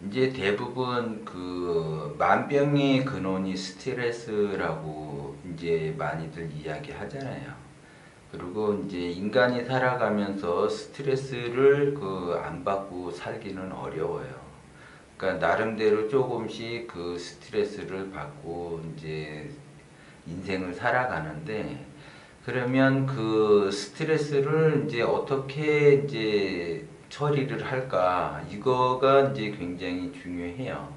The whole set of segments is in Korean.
이제 대부분 그 만병의 근원이 스트레스라고 이제 많이들 이야기하잖아요. 그리고 이제 인간이 살아가면서 스트레스를 안 받고 살기는 어려워요. 그러니까 나름대로 조금씩 그 스트레스를 받고 이제 인생을 살아가는데, 그러면 그 스트레스를 이제 어떻게 이제 처리를 할까? 이거가 이제 굉장히 중요해요.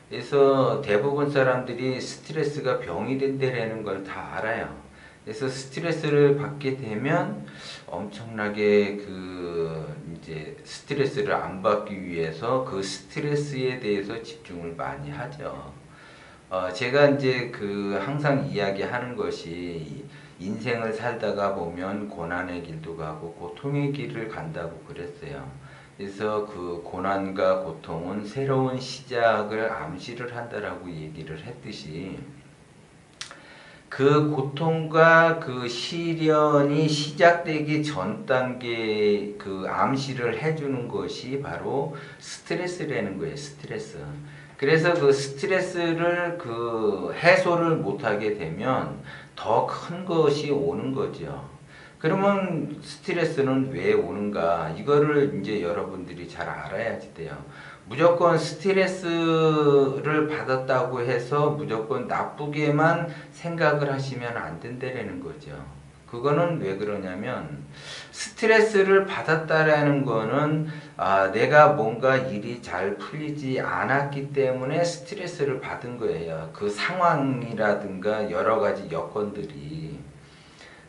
그래서 대부분 사람들이 스트레스가 병이 된다라는 걸 다 알아요. 그래서 스트레스를 받게 되면 엄청나게 이제 스트레스를 안 받기 위해서 그 스트레스에 대해서 집중을 많이 하죠. 제가 이제 항상 이야기하는 것이, 인생을 살다가 보면 고난의 길도 가고 고통의 길을 간다고 그랬어요. 그래서 그 고난과 고통은 새로운 시작을 암시를 한다라고 얘기를 했듯이, 그 고통과 그 시련이 시작되기 전 단계 그 암시를 해주는 것이 바로 스트레스라는 거예요. 스트레스. 그래서 그 스트레스를 해소를 못하게 되면 더 큰 것이 오는 거죠. 그러면 스트레스는 왜 오는가? 이거를 이제 여러분들이 잘 알아야지 돼요. 무조건 스트레스를 받았다고 해서 무조건 나쁘게만 생각을 하시면 안 된다라는 거죠. 그거는 왜 그러냐면, 스트레스를 받았다라는 거는 내가 뭔가 일이 잘 풀리지 않았기 때문에 스트레스를 받은 거예요. 그 상황이라든가 여러 가지 여건들이.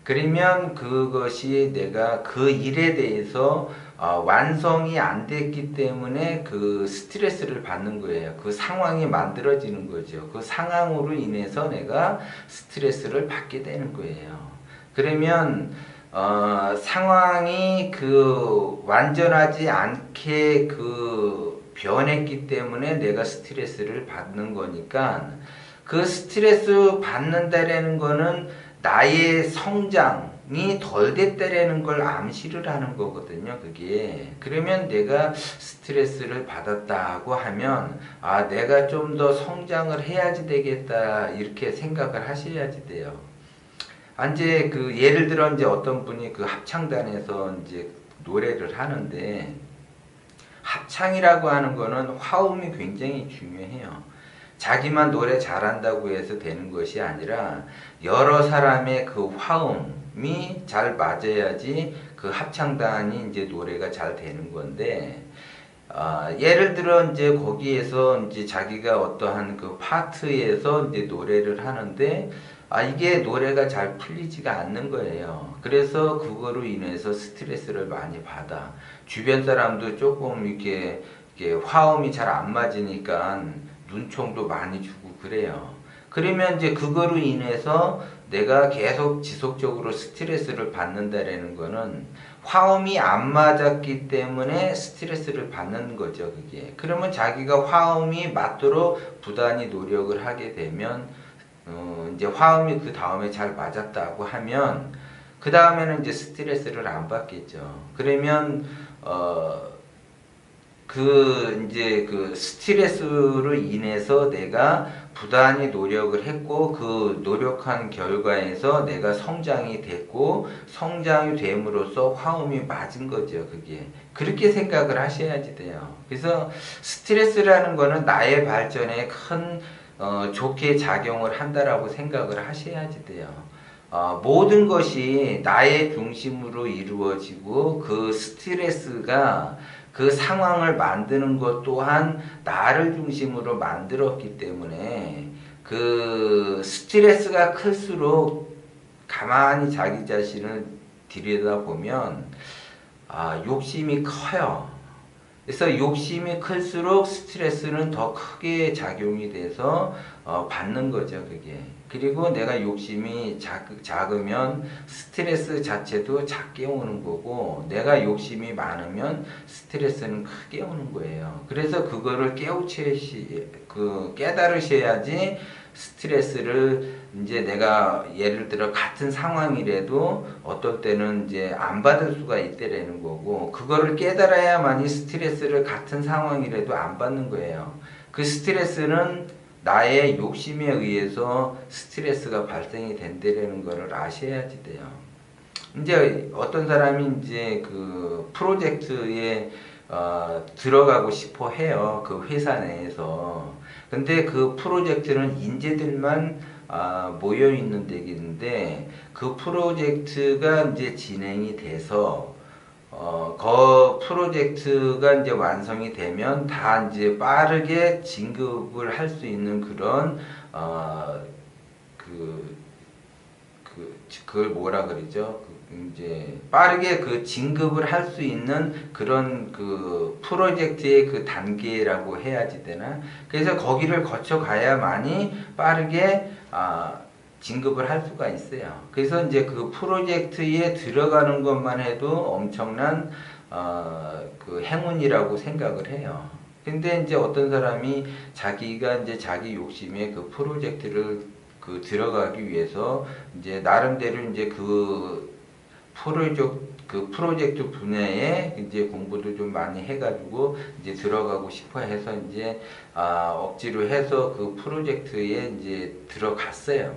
그러면 그것이 내가 그 일에 대해서 완성이 안 됐기 때문에 그 스트레스를 받는 거예요. 그 상황이 만들어지는 거죠. 그 상황으로 인해서 내가 스트레스를 받게 되는 거예요. 그러면 상황이 완전하지 않게 변했기 때문에 내가 스트레스를 받는 거니까, 그 스트레스 받는다라는 거는 나의 성장이 덜 됐다라는 걸 암시를 하는 거거든요, 그게. 그러면 내가 스트레스를 받았다고 하면, 내가 좀 더 성장을 해야지 되겠다, 이렇게 생각을 하셔야지 돼요. 이제 예를 들어 이제 어떤 분이 합창단에서 이제 노래를 하는데, 합창이라고 하는 거는 화음이 굉장히 중요해요. 자기만 노래 잘한다고 해서 되는 것이 아니라 여러 사람의 그 화음이 잘 맞아야지 그 합창단이 이제 노래가 잘 되는 건데, 예를 들어 이제 거기에서 이제 자기가 어떠한 그 파트에서 이제 노래를 하는데, 이게 노래가 잘 풀리지가 않는 거예요. 그래서 그거로 인해서 스트레스를 많이 받아. 주변 사람도 조금 이렇게 화음이 잘 안 맞으니까 눈총도 많이 주고 그래요. 그러면 이제 그거로 인해서 내가 계속 지속적으로 스트레스를 받는다라는 거는 화음이 안 맞았기 때문에 스트레스를 받는 거죠, 그게. 그러면 자기가 화음이 맞도록 부단히 노력을 하게 되면, 이제 화음이 그 다음에 잘 맞았다고 하면, 그 다음에는 이제 스트레스를 안 받겠죠. 그러면, 이제 스트레스로 인해서 내가 부단히 노력을 했고, 그 노력한 결과에서 내가 성장이 됐고, 성장이 됨으로써 화음이 맞은 거죠, 그게. 그렇게 생각을 하셔야지 돼요. 그래서 스트레스라는 거는 나의 발전에 큰 좋게 작용을 한다라고 생각을 하셔야지 돼요. 모든 것이 나의 중심으로 이루어지고, 그 스트레스가 그 상황을 만드는 것 또한 나를 중심으로 만들었기 때문에, 그 스트레스가 클수록 가만히 자기 자신을 들여다보면 욕심이 커요. 그래서 욕심이 클수록 스트레스는 더 크게 작용이 돼서 받는 거죠, 그게. 그리고 내가 욕심이 작으면 스트레스 자체도 작게 오는 거고, 내가 욕심이 많으면 스트레스는 크게 오는 거예요. 그래서 그거를 깨달으셔야지 스트레스를 이제 내가 예를 들어 같은 상황이라도 어떨 때는 이제 안 받을 수가 있다라는 거고, 그거를 깨달아야만이 스트레스를 같은 상황이라도 안 받는 거예요. 그 스트레스는 나의 욕심에 의해서 스트레스가 발생이 된다라는 거를 아셔야지 돼요. 이제 어떤 사람이 이제 그 프로젝트에 들어가고 싶어 해요. 그 회사 내에서. 근데 그 프로젝트는 인재들만 모여 있는 데인데, 그 프로젝트가 이제 진행이 돼서 그 프로젝트가 이제 완성이 되면 다 이제 빠르게 진급을 할 수 있는 그런 그걸 뭐라 그러죠? 이제 빠르게 그 진급을 할 수 있는 그런 그 프로젝트의 그 단계라고 해야지 되나? 그래서 거기를 거쳐 가야만이 빠르게 진급을 할 수가 있어요. 그래서 이제 그 프로젝트에 들어가는 것만 해도 엄청난 그 행운이라고 생각을 해요. 근데 이제 어떤 사람이 자기가 이제 자기 욕심에 그 프로젝트를 그 들어가기 위해서 이제 나름대로 이제 그 프로젝트 분야에 이제 공부도 좀 많이 해가지고 이제 들어가고 싶어 해서 이제 억지로 해서 그 프로젝트에 이제 들어갔어요.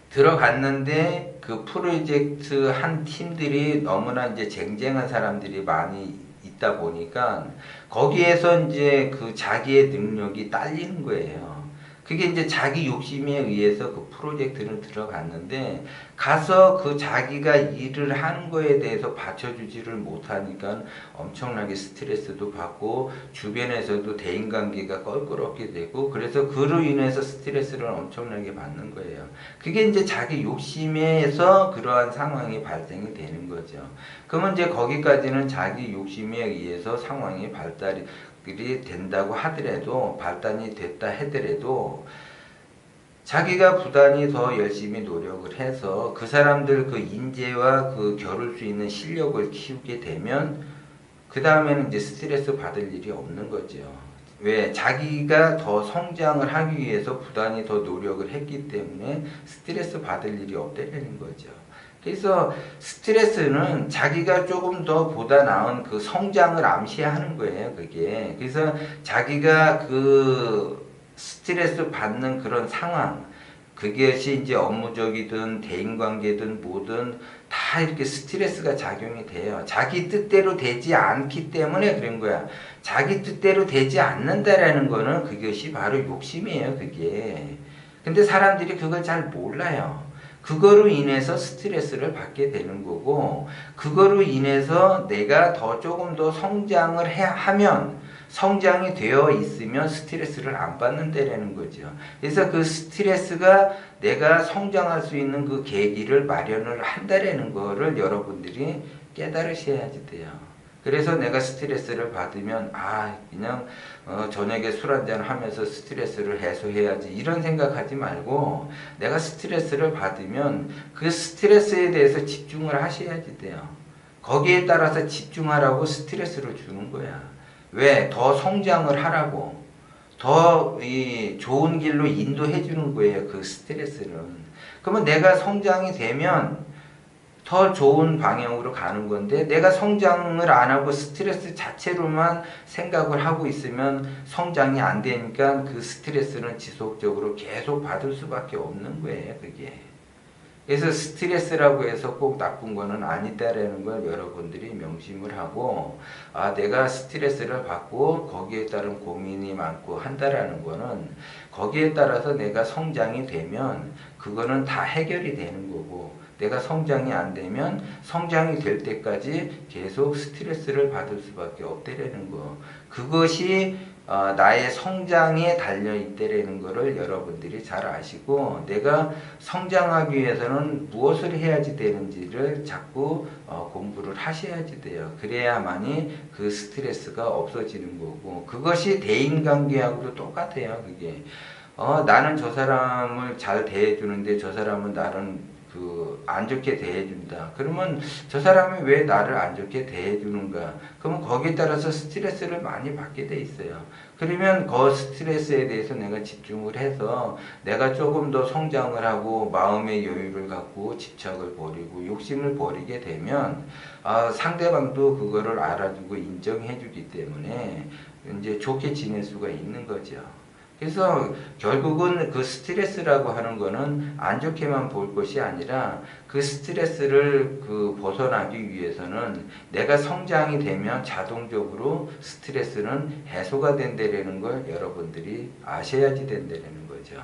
들어갔는데 그 프로젝트 한 팀들이 너무나 이제 쟁쟁한 사람들이 많이 있다 보니까 거기에서 이제 그 자기의 능력이 딸리는 거예요. 그게 이제 자기 욕심에 의해서 그 프로젝트를 들어갔는데, 가서 그 자기가 일을 하는 거에 대해서 받쳐주지를 못하니까 엄청나게 스트레스도 받고 주변에서도 대인관계가 껄끄럽게 되고, 그래서 그로 인해서 스트레스를 엄청나게 받는 거예요. 그게 이제 자기 욕심에서 그러한 상황이 발생이 되는 거죠. 그러면 이제 거기까지는 자기 욕심에 의해서 상황이 발달이 된다고 하더라도, 발단이 됐다 하더라도 자기가 부단히 더 열심히 노력을 해서 그 사람들 그 인재와 그 겨룰 수 있는 실력을 키우게 되면 그 다음에는 이제 스트레스 받을 일이 없는 거죠. 왜? 자기가 더 성장을 하기 위해서 부단히 더 노력을 했기 때문에 스트레스 받을 일이 없다는 거죠. 그래서 스트레스는 자기가 조금 더 보다 나은 그 성장을 암시하는 거예요, 그게. 그래서 자기가 그 스트레스 받는 그런 상황, 그것이 이제 업무적이든 대인관계든 뭐든 다 이렇게 스트레스가 작용이 돼요. 자기 뜻대로 되지 않기 때문에 그런 거야. 자기 뜻대로 되지 않는다라는 거는 그것이 바로 욕심이에요, 그게. 근데 사람들이 그걸 잘 몰라요. 그거로 인해서 스트레스를 받게 되는 거고, 그거로 인해서 내가 더 조금 더 성장을 하면, 성장이 되어 있으면 스트레스를 안 받는다라는 거죠. 그래서 그 스트레스가 내가 성장할 수 있는 그 계기를 마련을 한다라는 거를 여러분들이 깨달으셔야지 돼요. 그래서 내가 스트레스를 받으면 그냥 저녁에 술 한잔 하면서 스트레스를 해소해야지 이런 생각하지 말고, 내가 스트레스를 받으면 그 스트레스에 대해서 집중을 하셔야지 돼요. 거기에 따라서 집중하라고 스트레스를 주는 거야. 왜? 더 성장을 하라고, 더 이 좋은 길로 인도해 주는 거예요, 그 스트레스는. 그러면 내가 성장이 되면 더 좋은 방향으로 가는 건데, 내가 성장을 안 하고 스트레스 자체로만 생각을 하고 있으면 성장이 안 되니까 그 스트레스는 지속적으로 계속 받을 수밖에 없는 거예요, 그게. 그래서 스트레스라고 해서 꼭 나쁜 거는 아니다라는 걸 여러분들이 명심을 하고, 내가 스트레스를 받고 거기에 따른 고민이 많고 한다라는 거는 거기에 따라서 내가 성장이 되면 그거는 다 해결이 되는 거고, 내가 성장이 안 되면 성장이 될 때까지 계속 스트레스를 받을 수밖에 없다라는 거. 그것이 나의 성장에 달려있다라는 것을 여러분들이 잘 아시고, 내가 성장하기 위해서는 무엇을 해야지 되는지를 자꾸 공부를 하셔야지 돼요. 그래야만이 그 스트레스가 없어지는 거고, 그것이 대인관계하고도 똑같아요, 그게. 나는 저 사람을 잘 대해주는데 저 사람은 나는 안 좋게 대해준다. 그러면 저 사람이 왜 나를 안 좋게 대해주는가? 그러면 거기에 따라서 스트레스를 많이 받게 돼 있어요. 그러면 그 스트레스에 대해서 내가 집중을 해서 내가 조금 더 성장을 하고 마음의 여유를 갖고 집착을 버리고 욕심을 버리게 되면 상대방도 그거를 알아주고 인정해 주기 때문에 이제 좋게 지낼 수가 있는 거죠. 그래서 결국은 그 스트레스라고 하는 거는 안 좋게만 볼 것이 아니라 그 스트레스를 벗어나기 위해서는 내가 성장이 되면 자동적으로 스트레스는 해소가 된다는 걸 여러분들이 아셔야지 된다는 거죠.